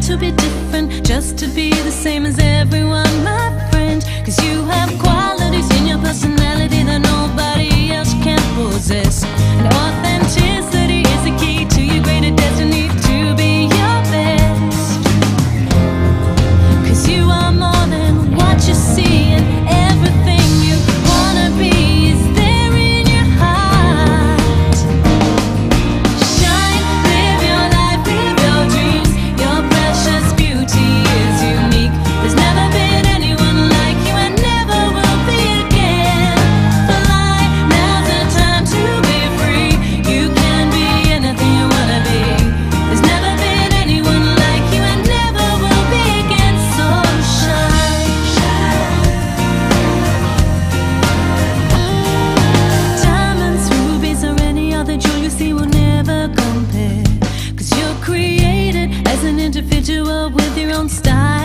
to be different, just to be the same as everyone, my friend. Cause you have qualities in your personality that nobody else can possess. And authenticity is the key to your greater destiny, to be your best. Cause you are more than what you see, and everything you wanna be is there in your heart. Shine, live your life, live your dreams. Your precious beauty is unique. There's never been anyone like you and never will be again. Fly, now's the time to be free. You can be anything you wanna be. There's never been anyone like you and never will be again. So shine, diamonds, rubies, or any other jewel you see will never compare. Cause you're created as an individual with your own style.